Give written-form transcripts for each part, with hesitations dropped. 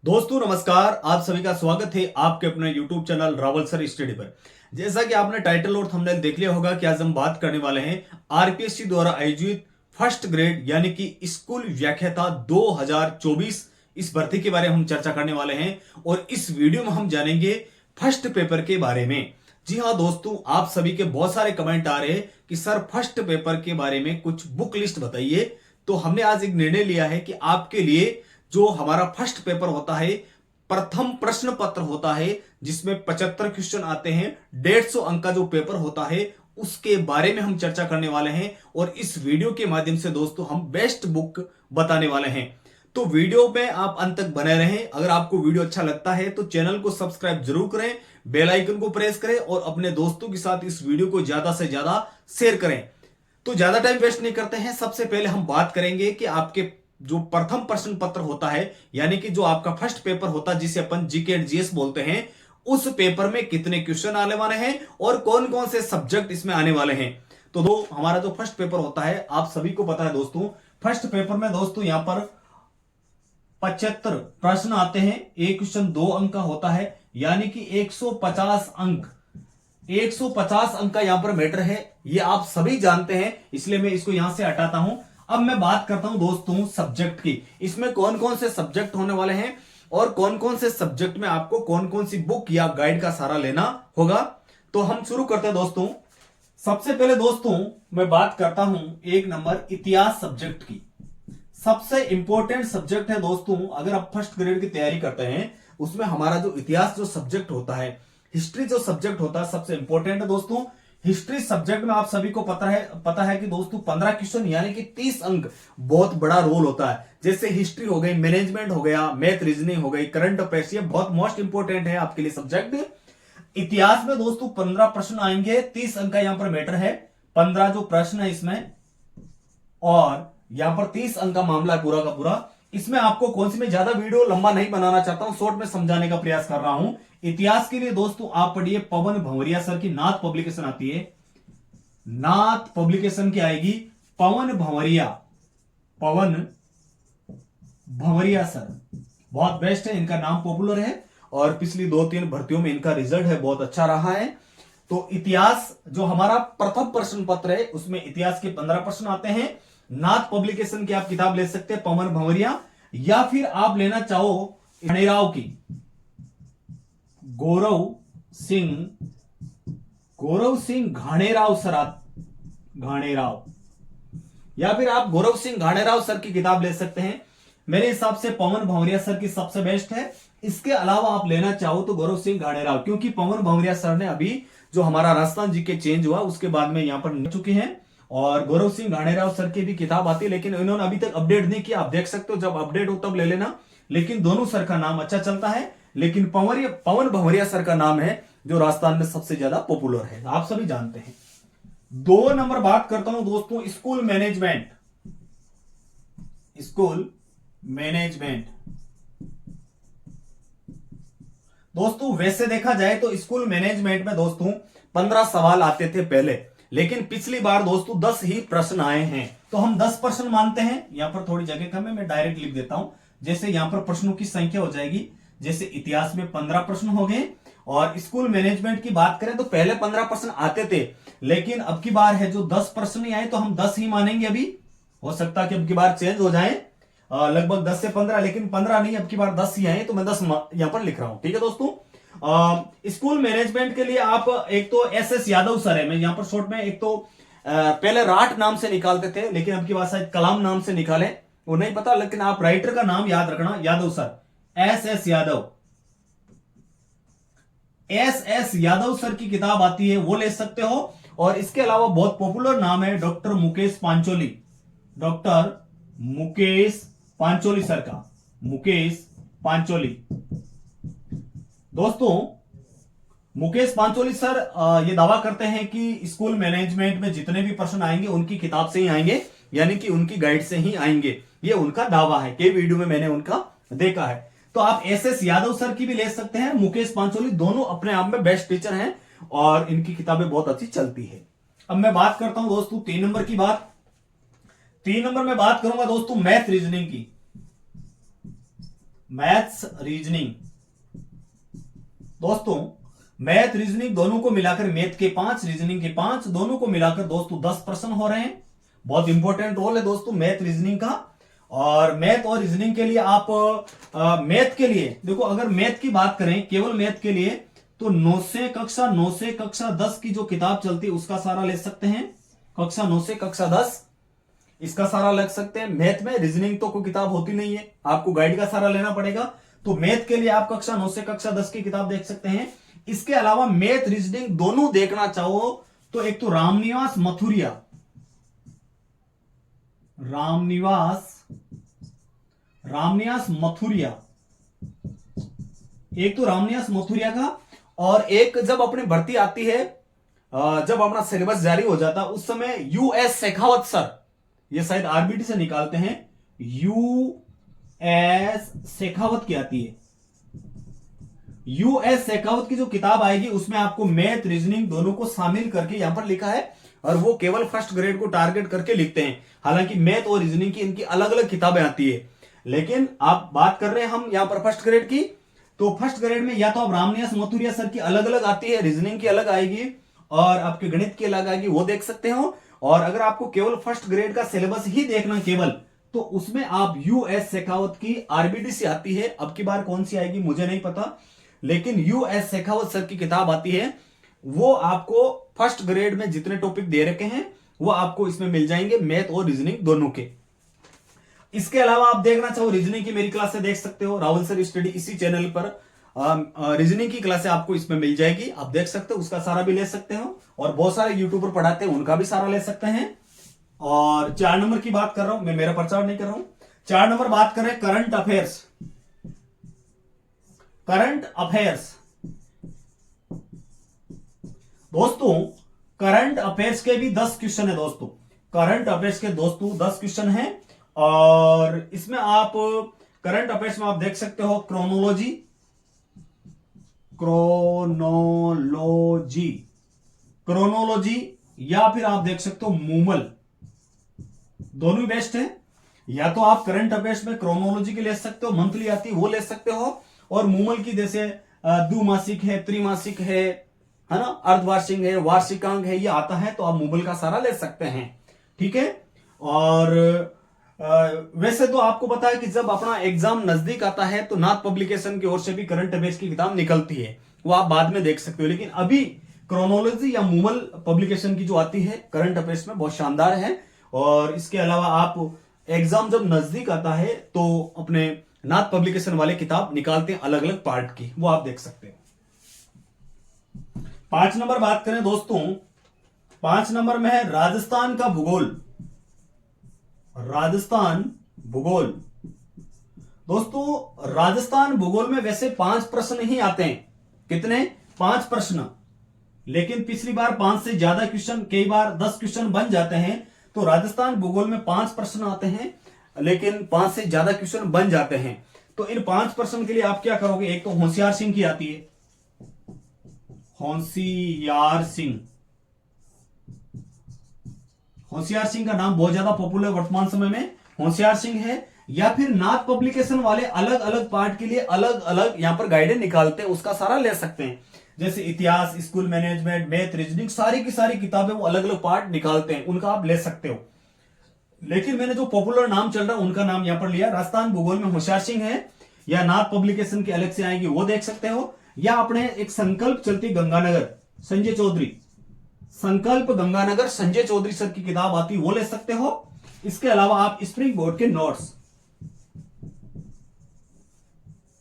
दोस्तों नमस्कार। आप सभी का स्वागत है आपके अपने YouTube channel Rawal sir study पर। जैसा कि आपने टाइटल और थंबनेल देख लिया होगा कि आज हम बात करने वाले हैं आरपीएससी द्वारा आयोजित फर्स्ट ग्रेड यानी कि स्कूल व्याख्याता 2024 इस भर्ती के बारे में हम चर्चा करने वाले हैं। और इस वीडियो में हम जानेंगे फर्स्ट पेपर के बारे में। जी हाँ दोस्तों, आप सभी के बहुत सारे कमेंट आ रहे हैं कि सर फर्स्ट पेपर के बारे में कुछ बुक लिस्ट बताइए। तो हमने आज एक निर्णय लिया है कि आपके लिए जो हमारा फर्स्ट पेपर होता है, प्रथम प्रश्न पत्र होता है जिसमें 75 क्वेश्चन आते हैं, 150 अंक का जो पेपर होता है उसके बारे में हम चर्चा करने वाले हैं। और इस वीडियो के माध्यम से दोस्तों हम बेस्ट बुक बताने वाले हैं। तो वीडियो में आप अंत तक बने रहें। अगर आपको वीडियो अच्छा लगता है तो चैनल को सब्सक्राइब जरूर करें, बेल आइकन को प्रेस करें और अपने दोस्तों के साथ इस वीडियो को ज्यादा से ज्यादा शेयर करें। तो ज्यादा टाइम वेस्ट नहीं करते हैं, सबसे पहले हम बात करेंगे कि आपके जो प्रथम प्रश्न पत्र होता है यानी कि जो आपका फर्स्ट पेपर होता है जिसे अपन जीके एंड जीएस बोलते हैं, उस पेपर में कितने क्वेश्चन आने वाले हैं और कौन कौन से सब्जेक्ट इसमें आने वाले हैं। तो दो हमारा जो फर्स्ट पेपर होता है आप सभी को पता है दोस्तों, फर्स्ट पेपर में दोस्तों यहां पर 75 प्रश्न आते हैं। एक क्वेश्चन 2 अंक का होता है यानी कि 150 अंक। 150 अंक का यहां पर मैटर है, ये आप सभी जानते हैं, इसलिए मैं इसको यहां से हटाता हूं। अब मैं बात करता हूं दोस्तों सब्जेक्ट की। इसमें कौन कौन से सब्जेक्ट होने वाले हैं और कौन कौन से सब्जेक्ट में आपको कौन कौन सी बुक या गाइड का सहारा लेना होगा। तो हम शुरू करते हैं दोस्तों। सबसे पहले दोस्तों मैं बात करता हूं एक नंबर इतिहास सब्जेक्ट की। सबसे इंपॉर्टेंट सब्जेक्ट है दोस्तों, अगर आप फर्स्ट ग्रेड की तैयारी करते हैं उसमें हमारा जो इतिहास जो सब्जेक्ट होता है, हिस्ट्री जो सब्जेक्ट होता है सबसे इंपॉर्टेंट है दोस्तों। हिस्ट्री सब्जेक्ट में आप सभी को पता है कि दोस्तों 15 क्वेश्चन यानी कि 30 अंक बहुत बड़ा रोल होता है। जैसे हिस्ट्री हो गई, मैनेजमेंट हो गया, मैथ रीजनिंग हो गई, करंट अफेयर्स, ये बहुत मोस्ट इंपॉर्टेंट है आपके लिए सब्जेक्ट। इतिहास में दोस्तों 15 प्रश्न आएंगे, 30 अंक का यहां पर मैटर है। 15 जो प्रश्न है इसमें और यहां पर 30 अंक का मामला है पूरा का पूरा। इसमें आपको कौन सी, मैं ज्यादा वीडियो लंबा नहीं बनाना चाहता हूं, शॉर्ट में समझाने का प्रयास कर रहा हूं। इतिहास के लिए दोस्तों आप पढ़िए पवन भंवरिया सर की नाथ पब्लिकेशन आती है, नाथ पब्लिकेशन की आएगी पवन भंवरिया, पवन भंवरिया सर बहुत बेस्ट है, इनका नाम पॉपुलर है और पिछली 2-3 भर्तियों में इनका रिजल्ट है बहुत अच्छा रहा है। तो इतिहास जो हमारा प्रथम प्रश्न पत्र है उसमें इतिहास के 15 प्रश्न आते हैं। नाथ पब्लिकेशन की आप किताब ले सकते हैं पवन भंवरिया, या फिर आप लेना चाहो घाणेराव की, गौरव सिंह घाणेराव सर, घाणेराव, या फिर आप गौरव सिंह घाणेराव सर की किताब ले सकते हैं। मेरे हिसाब से पवन भंवरिया सर की सबसे बेस्ट है। इसके अलावा आप लेना चाहो तो गौरव सिंह घाणेराव, क्योंकि पवन भंवरिया सर ने अभी जो हमारा राजस्थान जी के चेंज हुआ उसके बाद में यहां पर निकल चुके हैं और गौरव सिंह घाणेराव सर की भी किताब आती है, लेकिन इन्होंने अभी तक अपडेट नहीं किया। आप देख सकते हो, जब अपडेट हो तब ले लेना। लेकिन दोनों सर का नाम अच्छा चलता है, लेकिन पवन भंवरिया सर का नाम है जो राजस्थान में सबसे ज्यादा पॉपुलर है, आप सभी जानते हैं। 2 नंबर बात करता हूं दोस्तों स्कूल मैनेजमेंट। स्कूल मैनेजमेंट दोस्तों वैसे देखा जाए तो स्कूल मैनेजमेंट में दोस्तों 15 सवाल आते थे पहले, लेकिन पिछली बार दोस्तों 10 ही प्रश्न आए हैं। तो हम 10 प्रश्न मानते हैं। यहां पर थोड़ी जगह कम है, मैं डायरेक्ट लिख देता हूं। जैसे यहां पर प्रश्नों की संख्या हो जाएगी, जैसे इतिहास में 15 प्रश्न हो गए और स्कूल मैनेजमेंट की बात करें तो पहले 15 प्रश्न आते थे, लेकिन अब की बार है जो 10 प्रश्न ही आए तो हम 10 ही मानेंगे। अभी हो सकता है कि अब की बार चेंज हो जाए, लगभग 10 से 15, लेकिन 15 नहीं, अब की बार 10 ही आए तो मैं 10 यहां पर लिख रहा हूं। ठीक है दोस्तों। स्कूल मैनेजमेंट के लिए आप एक तो एस यादव सर है, मैं यहां पर शॉर्ट में एक तो पहले राठ नाम से निकालते थे, लेकिन अब की बार शायद कलाम नाम से निकाले, वो नहीं पता, लेकिन आप राइटर का नाम याद रखना, Yadav sir, S Yadav, S Yadav sir की किताब आती है वो ले सकते हो। और इसके अलावा बहुत पॉपुलर नाम है doctor Mukesh Pancholi, doctor Mukesh Pancholi sir का, मुकेश पांचोली। दोस्तों मुकेश पांचोली सर ये दावा करते हैं कि स्कूल मैनेजमेंट में जितने भी प्रश्न आएंगे उनकी किताब से ही आएंगे, यानी कि उनकी गाइड से ही आएंगे। ये उनका दावा है, कई वीडियो में मैंने उनका देखा है। तो आप एस यादव सर की भी ले सकते हैं, मुकेश पांचोली, दोनों अपने आप में बेस्ट टीचर हैं और इनकी किताबें बहुत अच्छी चलती है। अब मैं बात करता हूं दोस्तों 3 नंबर की बात। 3 नंबर में बात करूंगा दोस्तों मैथ रीजनिंग की। Maths reasoning. दोस्तों मैथ रीजनिंग दोनों को मिलाकर, मैथ के 5, रीजनिंग के 5, दोनों को मिलाकर दोस्तों 10 प्रश्न हो रहे हैं। बहुत इंपॉर्टेंट रोल है दोस्तों मैथ रीजनिंग का। और मैथ और रीजनिंग के लिए आप मैथ के लिए देखो, अगर मैथ की बात करें केवल मैथ के लिए, तो 9 से कक्षा 10 की जो किताब चलती है उसका सारा ले सकते हैं। कक्षा 9 से कक्षा 10 इसका सारा लग सकते हैं। मैथ में रीजनिंग तो कोई किताब होती नहीं है, आपको गाइड का सारा लेना पड़ेगा। तो मैथ के लिए आप कक्षा 9 से कक्षा 10 की किताब देख सकते हैं। इसके अलावा मैथ रीजनिंग दोनों देखना चाहो तो एक तो रामनिवास मथुरिया, एक तो रामनिवास मथुरिया का, और एक जब अपनी भर्ती आती है, जब अपना सिलेबस जारी हो जाता है उस समय यूएस शेखावत सर, ये शायद आरबीटी से निकालते हैं, यूएस शेखावत की आती है। यूएस शेखावत की जो किताब आएगी उसमें आपको मैथ रीजनिंग दोनों को शामिल करके यहां पर लिखा है, और वो केवल फर्स्ट ग्रेड को टारगेट करके लिखते हैं। हालांकि मैथ और रीजनिंग की इनकी अलग अलग किताबें आती है, लेकिन आप बात कर रहे हैं हम यहां पर फर्स्ट ग्रेड की। तो फर्स्ट ग्रेड में या तो आप रामनिवास मथुरिया सर की अलग अलग आती है, रीजनिंग की अलग आएगी और आपके गणित की अलग आएगी, वो देख सकते हो। और अगर आपको केवल फर्स्ट ग्रेड का सिलेबस ही देखना केवल, तो उसमें आप यूएस शेखावत की आरबीटी से आती है, अब की बार कौन सी आएगी मुझे नहीं पता, लेकिन यूएस शेखावत सर की किताब आती है। वो आपको फर्स्ट ग्रेड में जितने टॉपिक दे रखे हैं वो आपको इसमें मिल जाएंगे, मैथ और रीजनिंग दोनों के। इसके अलावा आप देखना चाहो रीजनिंग की मेरी क्लास से देख सकते हो, रावल सर स्टडी इसी चैनल पर रीजनिंग की क्लास आपको इसमें मिल जाएगी, आप देख सकते हो, उसका सारा भी ले सकते हो। और बहुत सारे यूट्यूबर पढ़ाते हैं उनका भी सारा ले सकते हैं। और 4 नंबर की बात कर रहा हूं मैं, मेरा प्रचार नहीं कर रहा हूं। 4 नंबर बात करें करंट अफेयर्स। दोस्तों करंट अफेयर्स के भी 10 क्वेश्चन है दोस्तों, करंट अफेयर्स के दोस्तों 10 क्वेश्चन है। और इसमें आप करंट अफेयर्स में आप देख सकते हो क्रोनोलॉजी, या फिर आप देख सकते हो मूमल, दोनों ही बेस्ट है। या तो आप करंट अफेयर्स में क्रोनोलॉजी की ले सकते हो, मंथली आती है वो ले सकते हो, और मूमल की जैसे द्विमासिक है, त्रिमासिक है ना, अर्धवार्षिक है, वार्षिकांक है, ये आता है, तो आप मूमल का सारा ले सकते हैं, ठीक है। और वैसे तो आपको पता है कि जब अपना एग्जाम नजदीक आता है तो नाथ पब्लिकेशन की ओर से भी करंट अफेयर्स की किताब निकलती है, वो आप बाद में देख सकते हो। लेकिन अभी क्रोनोलॉजी या मूमल पब्लिकेशन की जो आती है करंट अफेयर्स में बहुत शानदार है। और इसके अलावा आप एग्जाम जब नजदीक आता है तो अपने नाथ पब्लिकेशन वाले किताब निकालते हैं अलग अलग पार्ट की, वो आप देख सकते हैं। 5 नंबर बात करें दोस्तों, 5 नंबर में है राजस्थान का भूगोल। दोस्तों राजस्थान भूगोल में वैसे 5 प्रश्न ही आते हैं, कितने? 5 प्रश्न, लेकिन पिछली बार 5 से ज्यादा क्वेश्चन, कई बार 10 क्वेश्चन बन जाते हैं। तो राजस्थान भूगोल में 5 प्रश्न आते हैं, लेकिन 5 से ज्यादा क्वेश्चन बन जाते हैं। तो इन 5 प्रश्न के लिए आप क्या करोगे? एक तो होशियार सिंह की आती है, होशियार सिंह का नाम बहुत ज्यादा पॉपुलर वर्तमान समय में होशियार सिंह है। या फिर नाथ पब्लिकेशन वाले अलग अलग पार्ट के लिए अलग अलग यहां पर गाइडेंस निकालते हैं, उसका सारा ले सकते हैं। जैसे इतिहास, स्कूल मैनेजमेंट, मैथ, रीजनिंग, सारी की सारी किताबें वो अलग अलग पार्ट निकालते हैं, उनका आप ले सकते हो। लेकिन मैंने जो पॉपुलर नाम चल रहा है उनका नाम यहां पर लिया। राजस्थान भूगोल में होशियार सिंह है, या नाथ पब्लिकेशन की अलग से आएगी वो देख सकते हो, या अपने एक संकल्प चलती गंगानगर, संजय चौधरी, संकल्प गंगानगर संजय चौधरी सर की किताब आती वो ले सकते हो। इसके अलावा आप स्प्रिंग बोर्ड के नोट्स,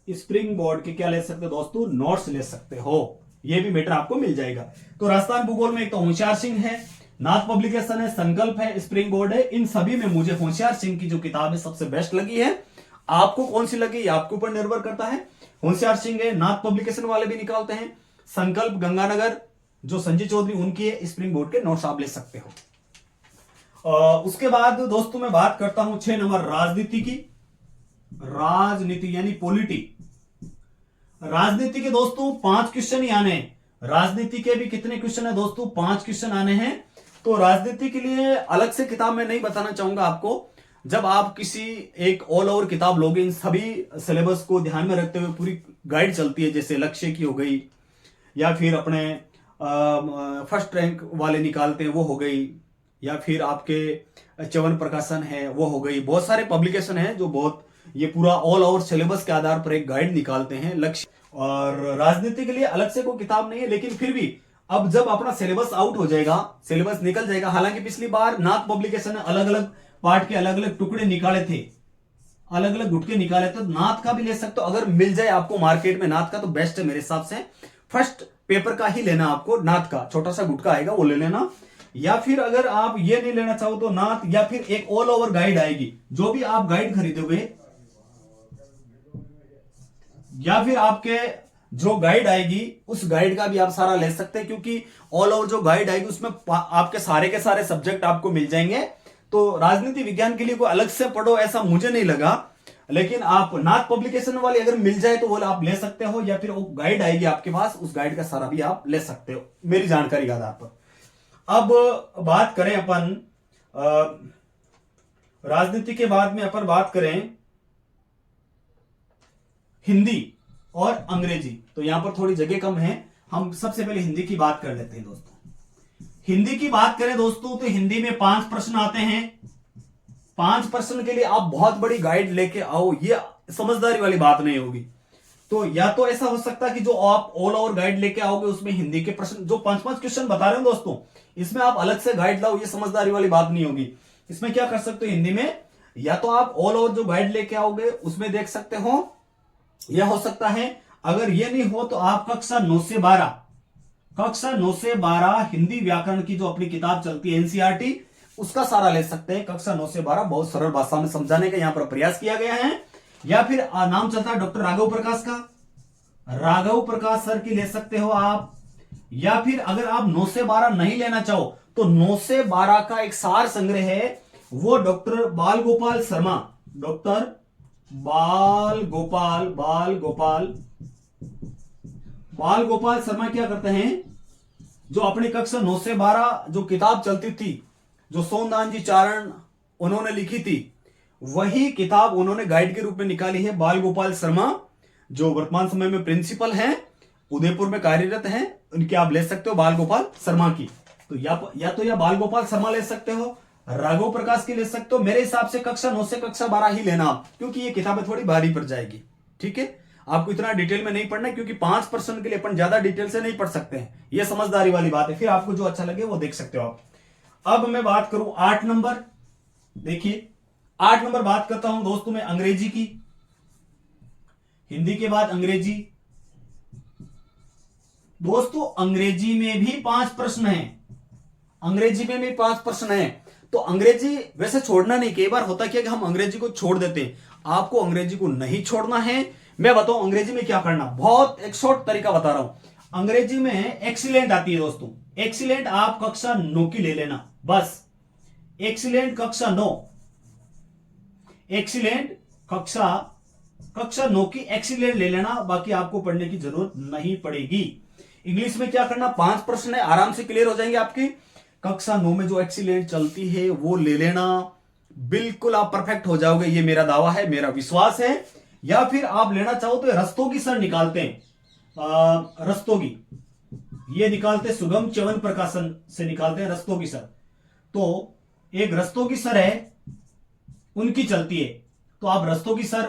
स्प्रिंग बोर्ड के क्या ले सकते हो दोस्तों? नोट्स ले सकते हो, ये भी मैटर आपको मिल जाएगा। तो राजस्थान भूगोल में एक तो होशियार सिंह है, नाथ पब्लिकेशन है, संकल्प है, स्प्रिंग बोर्ड है। इन सभी में मुझे होशियार सिंह की जो किताब है सबसे बेस्ट लगी है। आपको कौन सी लगी ये आपके ऊपर निर्भर करता है। होशियार सिंह है, नाथ पब्लिकेशन वाले भी निकालते हैं, संकल्प गंगानगर जो संजय चौधरी उनकी है, स्प्रिंग बोर्ड के नोट्स आप ले सकते हो। उसके बाद दोस्तों मैं बात करता हूं 6 नंबर राजनीति की, राजनीति यानी पॉलिटी। राजनीति के दोस्तों 5 क्वेश्चन ही आने हैं। राजनीति के भी कितने क्वेश्चन है दोस्तों? 5 क्वेश्चन आने हैं। तो राजनीति के लिए अलग से किताब मैं नहीं बताना चाहूंगा आपको, जब आप किसी एक ऑल ओवर किताब लोगे, इन सभी सिलेबस को ध्यान में रखते हुए पूरी गाइड चलती है, जैसे लक्ष्य की हो गई, या फिर अपने फर्स्ट रैंक वाले निकालते हैं वो हो गई, या फिर आपके च्यवन प्रकाशन है वो हो गई, बहुत सारे पब्लिकेशन है जो बहुत ये पूरा ऑल ओवर सिलेबस के आधार पर एक गाइड निकालते हैं। लक्ष्य और राजनीति के लिए अलग से कोई किताब नहीं है, लेकिन फिर भी अब जब अपना सिलेबस आउट हो जाएगा, सिलेबस निकल जाएगा, हालांकि पिछली बार नाथ पब्लिकेशन ने अलग अलग पार्ट के अलग अलग टुकड़े निकाले थे, अलग अलग गुटके निकाले थे, तो नाथ का भी ले सकते हो अगर मिल जाए आपको मार्केट में नाथ का, तो बेस्ट है मेरे हिसाब से। फर्स्ट पेपर का ही लेना आपको, नाथ का छोटा सा गुटका आएगा वो ले लेना, या फिर अगर आप ये नहीं लेना चाहो तो नाथ, या फिर एक ऑल ओवर गाइड आएगी, जो भी आप गाइड खरीदोगे, या फिर आपके जो गाइड आएगी उस गाइड का भी आप सारा ले सकते हैं, क्योंकि ऑल ओवर जो गाइड आएगी उसमें आपके सारे के सारे सब्जेक्ट आपको मिल जाएंगे। तो राजनीति विज्ञान के लिए कोई अलग से पढ़ो ऐसा मुझे नहीं लगा, लेकिन आप नाथ पब्लिकेशन वाली अगर मिल जाए तो वो आप ले सकते हो, या फिर वो गाइड आएगी आपके पास, उस गाइड का सारा भी आप ले सकते हो मेरी जानकारी के आधार पर। अब बात करें अपन राजनीति के बाद में अपन बात करें हिंदी और अंग्रेजी, तो यहां पर थोड़ी जगह कम है, हम सबसे पहले हिंदी की बात कर लेते हैं दोस्तों। हिंदी की बात करें दोस्तों तो हिंदी में 5 प्रश्न आते हैं। 5 प्रश्न के लिए आप बहुत बड़ी गाइड लेके आओ, ये समझदारी वाली बात नहीं होगी। तो या तो ऐसा हो सकता है कि जो आप ऑल ओवर गाइड लेके आओगे उसमें हिंदी के प्रश्न जो 5-5 क्वेश्चन बता रहे हो दोस्तों, इसमें आप अलग से गाइड लाओ, ये समझदारी वाली बात नहीं होगी। इसमें क्या कर सकते हो हिंदी में, या तो आप ऑल ओवर जो गाइड लेके आओगे उसमें देख सकते हो, यह हो सकता है। अगर यह नहीं हो तो आप कक्षा 9 से 12 हिंदी व्याकरण की जो अपनी किताब चलती है एनसीईआरटी, उसका सारा ले सकते हैं। कक्षा 9 से 12 बहुत सरल भाषा में समझाने का यहां पर प्रयास किया गया है। या फिर नाम चलता है डॉक्टर राघव प्रकाश का, राघव प्रकाश सर की ले सकते हो आप। या फिर अगर आप 9 से 12 नहीं लेना चाहो तो 9 से 12 का एक सार संग्रह है, वो डॉक्टर बाल गोपाल शर्मा, डॉक्टर बाल गोपाल शर्मा क्या करते हैं, जो अपनी कक्षा 9 से 12 जो किताब चलती थी, जो सोमनाथ जी चारण उन्होंने लिखी थी, वही किताब उन्होंने गाइड के रूप में निकाली है। बाल गोपाल शर्मा जो वर्तमान समय में प्रिंसिपल हैं, उदयपुर में कार्यरत हैं, उनकी आप ले सकते हो बाल गोपाल शर्मा की। तो या तो बाल गोपाल शर्मा ले सकते हो, राघव प्रकाश की ले सकते हो। मेरे हिसाब से कक्षा 9 से कक्षा 12 ही लेना आप, क्योंकि ये किताबें थोड़ी भारी पड़ जाएगी। ठीक है, आपको इतना डिटेल में नहीं पढ़ना, क्योंकि 5% के लिए अपन ज्यादा डिटेल से नहीं पढ़ सकते हैं, ये समझदारी वाली बात है। फिर आपको जो अच्छा लगे वो देख सकते हो आप। अब मैं बात करूं 8 नंबर, देखिए 8 नंबर बात करता हूं दोस्तों मैं अंग्रेजी की। हिंदी के बाद अंग्रेजी। दोस्तों अंग्रेजी में भी 5 प्रश्न हैं, अंग्रेजी में भी 5 प्रश्न हैं। तो अंग्रेजी वैसे छोड़ना नहीं, कई बार होता क्या कि हम अंग्रेजी को छोड़ देते हैं, आपको अंग्रेजी को नहीं छोड़ना है। मैं बताऊं अंग्रेजी में क्या करना, बहुत एक शॉर्ट तरीका बता रहा हूं। अंग्रेजी में एक्सीलेंट आती है दोस्तों, एक्सीलेंट आप कक्षा 9 की ले लेना, बस एक्सीलेंट कक्षा 9, एक्सीलेंट कक्षा 9 की एक्सीलेंट ले लेना, बाकी आपको पढ़ने की जरूरत नहीं पड़ेगी। इंग्लिश में क्या करना, 5 प्रश्न है, आराम से क्लियर हो जाएंगे आपकी। कक्षा 9 में जो एक्सीलेंट चलती है वो ले लेना, बिल्कुल आप परफेक्ट हो जाओगे, ये मेरा दावा है, मेरा विश्वास है। या फिर आप लेना चाहो तो रस्तोगी सर निकालते हैं, रस्तोगी ये निकालते, सुगम च्यवन प्रकाशन से निकालते हैं रस्तोगी सर। तो एक रस्तोगी सर है, उनकी चलती है, तो आप रस्तोगी सर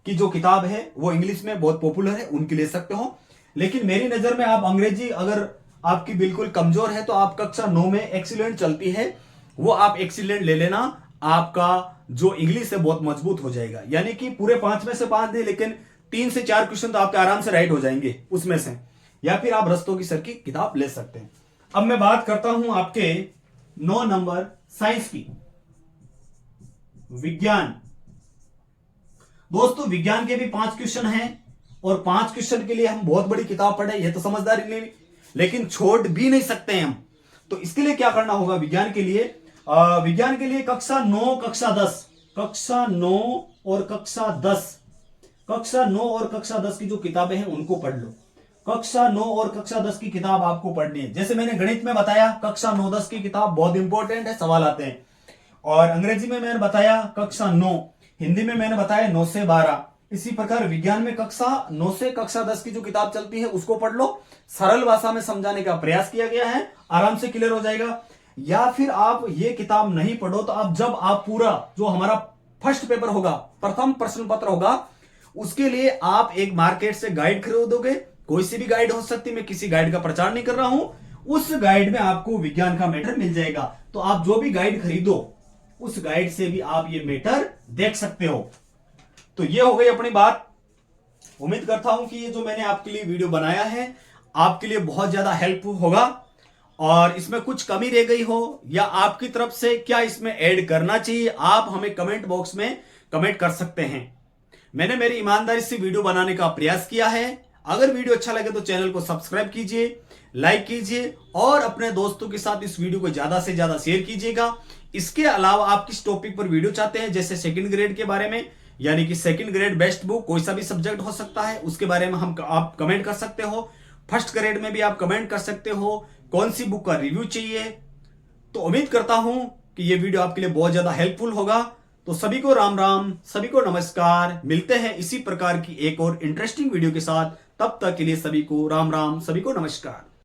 की जो किताब है वो इंग्लिश में बहुत पॉपुलर है, उनकी ले सकते हो। लेकिन मेरी नजर में आप अंग्रेजी अगर आपकी बिल्कुल कमजोर है तो आप कक्षा 9 में एक्सीलेंट चलती है, वो आप एक्सीलेंट ले लेना, आपका जो इंग्लिश है बहुत मजबूत हो जाएगा। यानी कि पूरे 5 में से 5 नहीं, लेकिन 3 से 4 क्वेश्चन तो आपके आराम से राइट हो जाएंगे उसमें से। या फिर आप रस्तोगी सर की किताब ले सकते हैं। अब मैं बात करता हूं आपके 9 नंबर साइंस की, विज्ञान। दोस्तों विज्ञान के भी 5 क्वेश्चन हैं, और 5 क्वेश्चन के लिए हम बहुत बड़ी किताब पढ़े, ये तो समझदारी नहीं, लेकिन छोड़ भी नहीं सकते हैं हम। तो इसके लिए क्या करना होगा, विज्ञान के लिए कक्षा 9 कक्षा 10, कक्षा 9 और कक्षा 10 की जो किताबें हैं उनको पढ़ लो। कक्षा 9 और कक्षा 10 की किताब आपको पढ़नी है। जैसे मैंने गणित में बताया, कक्षा 9-10 की किताब बहुत इंपॉर्टेंट है, सवाल आते हैं। और अंग्रेजी में मैंने बताया कक्षा 9, हिंदी में मैंने बताया 9 से 12। इसी प्रकार विज्ञान में कक्षा 9 से कक्षा 10 की जो किताब चलती है उसको पढ़ लो। सरल भाषा में समझाने का प्रयास किया गया है, आराम से क्लियर हो जाएगा। या फिर आप ये किताब नहीं पढ़ो तो आप जब आप पूरा जो हमारा फर्स्ट पेपर होगा, प्रथम प्रश्न पत्र होगा, उसके लिए आप एक मार्केट से गाइड खरीदोगे। कोई सी भी गाइड हो सकती है, मैं किसी गाइड का प्रचार नहीं कर रहा हूं। उस गाइड में आपको विज्ञान का मैटर मिल जाएगा। तो आप जो भी गाइड खरीदो उस गाइड से भी आप ये मैटर देख सकते हो। तो ये हो गई अपनी बात। उम्मीद करता हूं कि ये जो मैंने आपके लिए वीडियो बनाया है आपके लिए बहुत ज्यादा हेल्पफुल होगा। और इसमें कुछ कमी रह गई हो या आपकी तरफ से क्या इसमें ऐड करना चाहिए, आप हमें कमेंट बॉक्स में कमेंट कर सकते हैं। मैंने मेरी ईमानदारी से वीडियो बनाने का प्रयास किया है। अगर वीडियो अच्छा लगे तो चैनल को सब्सक्राइब कीजिए, लाइक कीजिए और अपने दोस्तों के साथ इस वीडियो को ज्यादा से ज्यादा शेयर कीजिएगा। इसके अलावा आप किस टॉपिक पर वीडियो चाहते हैं, जैसे सेकंड ग्रेड के बारे में, यानी कि सेकंड ग्रेड बेस्ट बुक, कोई सा भी सब्जेक्ट हो सकता है, उसके बारे में आप कमेंट कर सकते हो। फर्स्ट ग्रेड में भी आप कमेंट कर सकते हो कौन सी बुक का रिव्यू चाहिए। तो उम्मीद करता हूं कि ये वीडियो आपके लिए बहुत ज्यादा हेल्पफुल होगा। तो सभी को राम राम, सभी को नमस्कार। मिलते हैं इसी प्रकार की एक और इंटरेस्टिंग वीडियो के साथ। तब तक के लिए सभी को राम राम, सभी को नमस्कार।